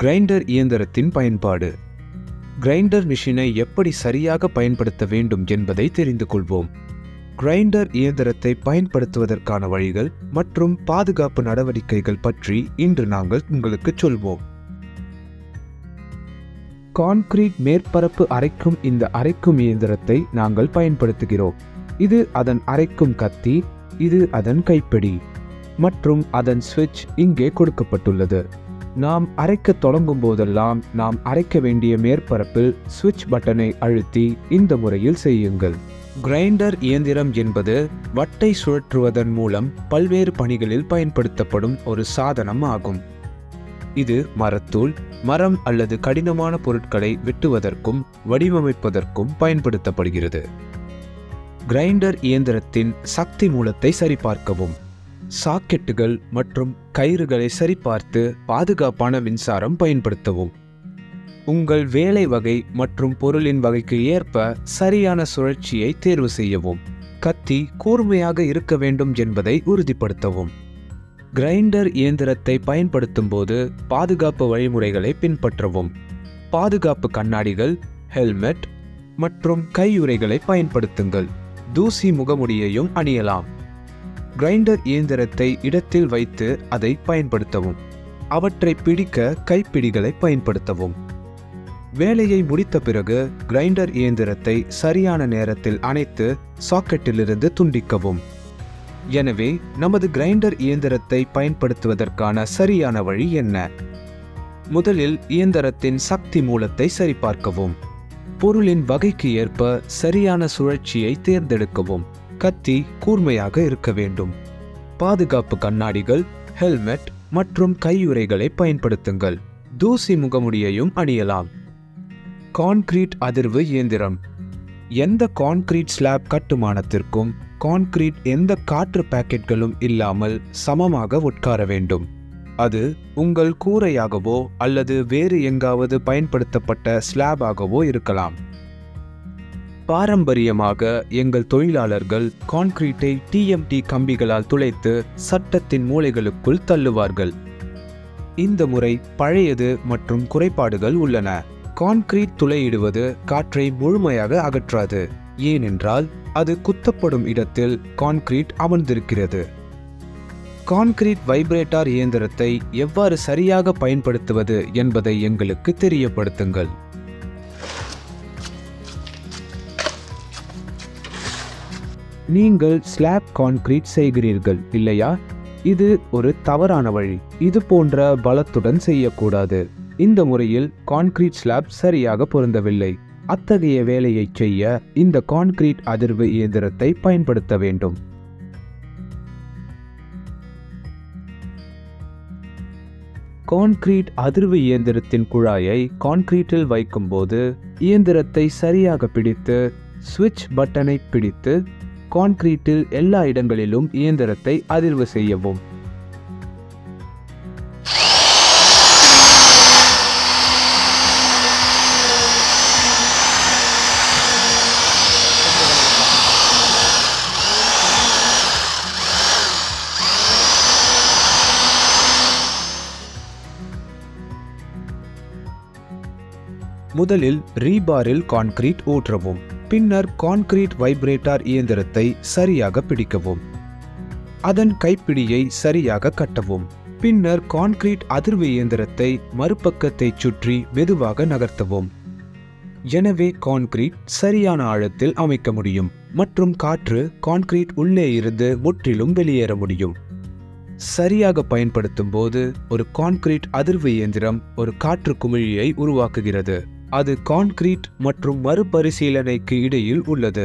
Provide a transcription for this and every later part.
Grinder இயந்திரத்தின் பயன்பாடு. Grinder மிஷினை எப்படி சரியாக பயன்படுத்த வேண்டும் என்பதை தெரிந்து கொள்வோம். கிரைண்டர் இயந்திரத்தை பயன்படுத்துவதற்கான வழிகள் மற்றும் பாதுகாப்பு நடவடிக்கைகள் பற்றி இன்று நாங்கள் உங்களுக்கு சொல்வோம். கான்கிரீட் மேற்பரப்பு அரைக்கும் இந்த அரைக்கும் இயந்திரத்தை நாங்கள் பயன்படுத்துகிறோம். இது அதன் அரைக்கும் கத்தி, இது அதன் கைப்பிடி மற்றும் அதன் சுவிட்ச் இங்கே கொடுக்கப்பட்டுள்ளது. நாம் அரைக்க தொடங்கும் போதெல்லாம் நாம் அரைக்க வேண்டிய மேற்பரப்பில் சுவிட்ச் பட்டனை அழுத்தி இந்த முறையில் செய்யுங்கள். கிரைண்டர் இயந்திரம் என்பது வட்டை சுழற்றுவதன் மூலம் பல்வேறு பணிகளில் பயன்படுத்தப்படும் ஒரு சாதனம் ஆகும். இது மரத்தூள், மரம் அல்லது கடினமான பொருட்களை வெட்டுவதற்கும் வடிவமைப்பதற்கும் பயன்படுத்தப்படுகிறது. கிரைண்டர் இயந்திரத்தின் சக்தி மூலத்தை சரிபார்க்கவும். சாக்கெட்டுகள் மற்றும் கயிறுகளை சரிபார்த்து பாதுகாப்பான மின்சாரம் பயன்படுத்தவும். உங்கள் வேலை வகை மற்றும் பொருளின் வகைக்கு ஏற்ப சரியான சுழற்சியை தேர்வு செய்யவும். கத்தி கூர்மையாக இருக்க வேண்டும் என்பதை உறுதிப்படுத்தவும். கிரைண்டர் இயந்திரத்தை பயன்படுத்தும் போது பாதுகாப்பு வழிமுறைகளை பின்பற்றவும். பாதுகாப்பு கண்ணாடிகள், ஹெல்மெட் மற்றும் கையுறைகளை பயன்படுத்துங்கள். தூசி முகமுடியையும் அணியலாம். கிரைண்டர் இயந்திரத்தை இடத்தில் வைத்து அதை பயன்படுத்தவும். அவற்றை பிடிக்க கைப்பிடிகளை பயன்படுத்தவும். வேலையை முடித்த பிறகு கிரைண்டர் இயந்திரத்தை சரியான நேரத்தில் அணைத்து சாக்கெட்டிலிருந்து துண்டிக்கவும். எனவே நமது கிரைண்டர் இயந்திரத்தை பயன்படுத்துவதற்கான சரியான வழி என்ன? முதலில் இயந்திரத்தின் சக்தி மூலத்தை சரிபார்க்கவும். பொருளின் வகைக்கு ஏற்ப சரியான சுழற்சியை தேர்ந்தெடுக்கவும். கத்தி கூர்மையாக இருக்க வேண்டும். பாதுகாப்பு கண்ணாடிகள், ஹெல்மெட் மற்றும் கையுறைகளை பயன்படுத்துங்கள். தூசி முகமுடியையும் அணியலாம். கான்கிரீட் அதிர்வு இயந்திரம். எந்த கான்கிரீட் ஸ்லாப் கட்டுமானத்திற்கும் கான்கிரீட் எந்த காற்று பாக்கெட்களும் இல்லாமல் சமமாக உட்கார வேண்டும். அது உங்கள் கூரையாகவோ அல்லது வேறு எங்காவது பயன்படுத்தப்பட்ட ஸ்லாபாகவோ இருக்கலாம். பாரம்பரியமாக எங்கள் தொழிலாளர்கள் கான்கிரீட்டை டிஎம்டி கம்பிகளால் துளைத்து சட்டத்தின் மூலைகளுக்குள் தள்ளுவார்கள். இந்த முறை பழையது மற்றும் குறைபாடுகள் உள்ளன. கான்கிரீட் துளையிடுவது காற்றை முழுமையாக அகற்றாது, ஏனென்றால் அது குத்தப்படும் இடத்தில் கான்கிரீட் அமர்ந்திருக்கிறது. கான்கிரீட் வைப்ரேட்டார் இயந்திரத்தை எவ்வாறு சரியாக பயன்படுத்துவது என்பதை எங்களுக்கு தெரியப்படுத்துங்கள். நீங்கள் ஸ்லாப் கான்கிரீட் செய்கிறீர்கள் இல்லையா? இது ஒரு தவறான வழி. இது போன்ற பலத்துடன் செய்யக்கூடாது. இந்த முறையில் கான்கிரீட் ஸ்லாப் சரியாக பொருந்தவில்லை. அத்தகைய வேலையை செய்ய இந்த கான்கிரீட் அதிர்வு இயந்திரத்தை பயன்படுத்த வேண்டும். கான்கிரீட் அதிர்வு இயந்திரத்தின் குழாயை கான்கிரீட்டில் வைக்கும்போது இயந்திரத்தை சரியாக பிடித்து சுவிட்ச் பட்டனை பிடித்து கான்கிரீட்டில் எல்லா இடங்களிலும் இயந்திரத்தை அதிர்வு செய்யவும். முதலில் ரீபாரில் கான்கிரீட் ஊற்றவும். பின்னர் கான்கிரீட் வைப்ரேட்டார் இயந்திரத்தை சரியாக பிடிக்கவும். அதன் கைப்பிடியை சரியாக கட்டவும். பின்னர் கான்கிரீட் அதிர்வு இயந்திரத்தை மறுபக்கத்தை சுற்றி மெதுவாக நகர்த்தவும். எனவே கான்கிரீட் சரியான ஆழத்தில் அமைக்க முடியும் மற்றும் காற்று கான்கிரீட் உள்ளே இருந்து முற்றிலும் வெளியேற முடியும். சரியாக பயன்படுத்தும் போது ஒரு கான்கிரீட் அதிர்வு இயந்திரம் ஒரு காற்று குமிழியை உருவாக்குகிறது. அது கான்கிரீட் மற்றும் மறுபரிசீலனைக்கு இடையில் உள்ளது.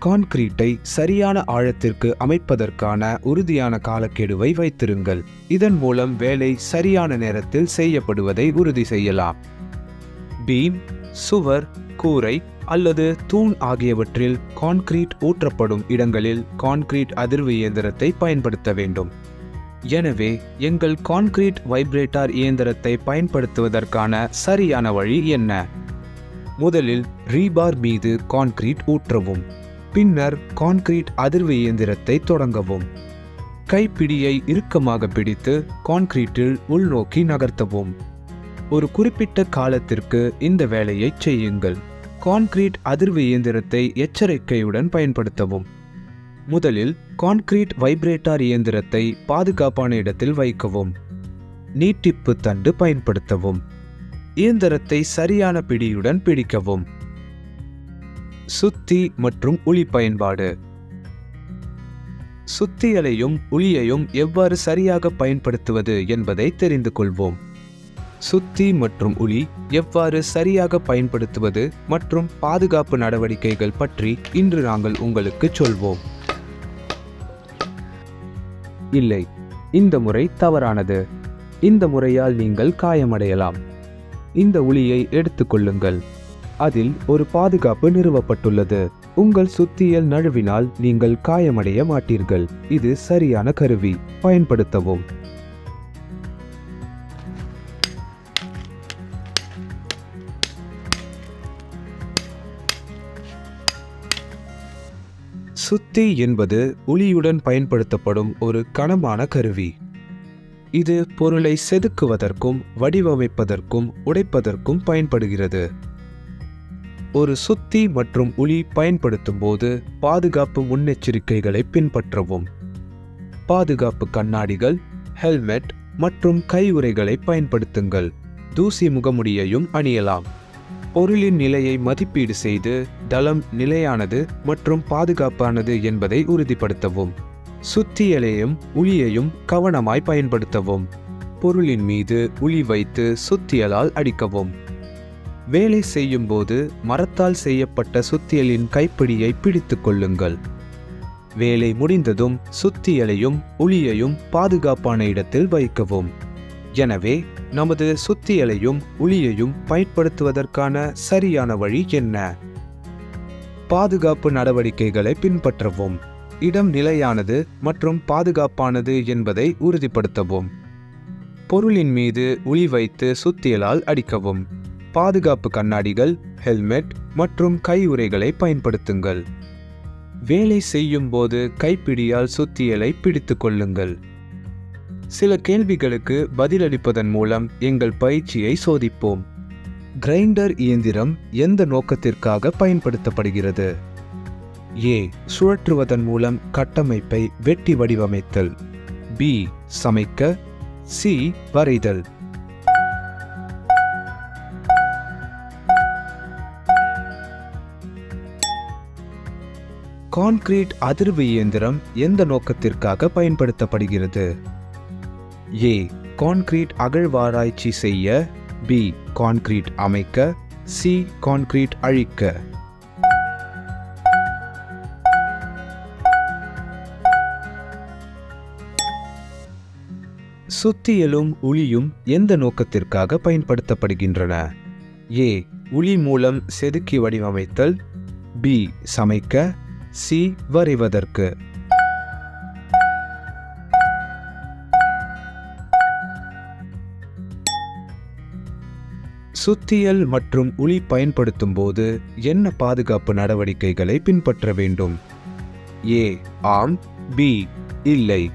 கான்கிரீட்டை சரியான ஆழத்திற்கு அமைப்பதற்கான உறுதியான காலக்கெடுவை வைத்திருங்கள். இதன் மூலம் வேலை சரியான நேரத்தில் செய்யப்படுவதை உறுதி செய்யலாம். பீம், சுவர், கூரை அல்லது தூண் ஆகியவற்றில் கான்கிரீட் ஊற்றப்படும் இடங்களில் கான்கிரீட் அதிர்வு இயந்திரத்தை பயன்படுத்த வேண்டும். எனவே எங்கள் கான்கிரீட் வைப்ரேட்டார் இயந்திரத்தை பயன்படுத்துவதற்கான சரியான வழி என்ன? முதலில் ரீபார் மீது கான்கிரீட் ஊற்றவும். பின்னர் கான்கிரீட் அதிர்வு இயந்திரத்தை தொடங்கவும். கைப்பிடியை இறுக்கமாக பிடித்து கான்கிரீட்டில் உள்நோக்கி நகர்த்தவும். ஒரு குறிப்பிட்ட காலத்திற்கு இந்த வேலையை செய்யுங்கள். கான்கிரீட் அதிர்வு இயந்திரத்தை எச்சரிக்கையுடன் பயன்படுத்தவும். முதலில் கான்கிரீட் வைப்ரேட்டர் இயந்திரத்தை பாதுகாப்பான இடத்தில் வைக்கவும். நீட்டிப்பு தண்டு பயன்படுத்தவும். இயந்திரத்தை சரியான பிடியுடன் பிடிக்கவும். சுத்தி மற்றும் உளி பயன்பாடு. சுத்தியலையும் உளியையும் எவ்வாறு சரியாக பயன்படுத்துவது என்பதை தெரிந்து கொள்வோம். சுத்தி மற்றும் உளி எவ்வாறு சரியாக பயன்படுத்துவது மற்றும் பாதுகாப்பு நடவடிக்கைகள் பற்றி இன்று நாங்கள் உங்களுக்கு சொல்வோம். இல்லை, இந்த முறை தவறானது. இந்த முறையால் நீங்கள் காயமடையலாம். இந்த உளியை எடுத்துக்கொள்ளுங்கள். அதில் ஒரு பாதுகாப்பு நிறுவப்பட்டுள்ளது. உங்கள் சுத்தியல் நழுவினால் நீங்கள் காயமடைய மாட்டீர்கள். இது சரியான கருவி. பயன்படுத்தவும். சுத்தி என்பது உளியுடன் பயன்படுத்தப்படும் ஒரு கனமான கருவி. இது பொருளை செதுக்குவதற்கும் வடிவமைப்பதற்கும் உடைப்பதற்கும் பயன்படுகிறது. ஒரு சுத்தி மற்றும் உளி பயன்படுத்தும் போது பாதுகாப்பு முன்னெச்சரிக்கைகளை பின்பற்றவும். பாதுகாப்பு கண்ணாடிகள், ஹெல்மெட் மற்றும் கையுறைகளை பயன்படுத்துங்கள். தூசி முகமுடியையும் அணியலாம். பொருளின் நிலையை மதிப்பீடு செய்து தளம் நிலையானது மற்றும் பாதுகாப்பானது என்பதை உறுதிப்படுத்தவும். சுத்தியலையும் உளியையும் கவனமாய் பயன்படுத்தவும். பொருளின் மீது உளி வைத்து சுத்தியலால் அடிக்கவும். வேலை செய்யும் போது மரத்தால் செய்யப்பட்ட சுத்தியலின் கைப்பிடியை பிடித்துக் கொள்ளுங்கள். வேலை முடிந்ததும் சுத்தியலையும் உளியையும் பாதுகாப்பான இடத்தில் வைக்கவும். எனவே நமது சுத்தியலையும் உளியையும் பயன்படுத்துவதற்கான சரியான வழி என்ன? பாதுகாப்பு நடவடிக்கைகளை பின்பற்றவும். இடம் நிலையானது மற்றும் பாதுகாப்பானது என்பதை உறுதிப்படுத்தவும். பொருளின் மீது உளி வைத்து சுத்தியலால் அடிக்கவும். பாதுகாப்பு கண்ணாடிகள், ஹெல்மெட் மற்றும் கையுறைகளை பயன்படுத்துங்கள். வேலை செய்யும் போது கைப்பிடியால் சுத்தியலை பிடித்துக் கொள்ளுங்கள். சில கேள்விகளுக்கு பதிலளிப்பதன் மூலம் எங்கள் பயிற்சியை சோதிப்போம். கிரைண்டர் இயந்திரம் எந்த நோக்கத்திற்காக பயன்படுத்தப்படுகிறது? ஏ. சுழற்றுவதன் மூலம் கட்டமைப்பை வெட்டி வடிவமைத்தல். பி. சமைக்க. சி. வரைதல். கான்கிரீட் அதிர்வு இயந்திரம் எந்த நோக்கத்திற்காக பயன்படுத்தப்படுகிறது? ஏ. கான்கிரீட் அகழ்வாராய்ச்சி செய்ய. பி. கான்கிரீட் அமைக்க. சி. கான்கிரீட் அழிக்க. சுத்தியலும் உளியும் எந்த நோக்கத்திற்காக பயன்படுத்தப்படுகின்றன? ஏ. உளி மூலம் செதுக்கி வடிவமைத்தல். பி. சமைக்க. சி. வரைவதற்கு. சுத்தியல் மற்றும் உளி பயன்படுத்தும் போது என்ன பாதுகாப்பு நடவடிக்கைகளை பின்பற்ற வேண்டும்? ஏ. ஆம். பி. இல்லை.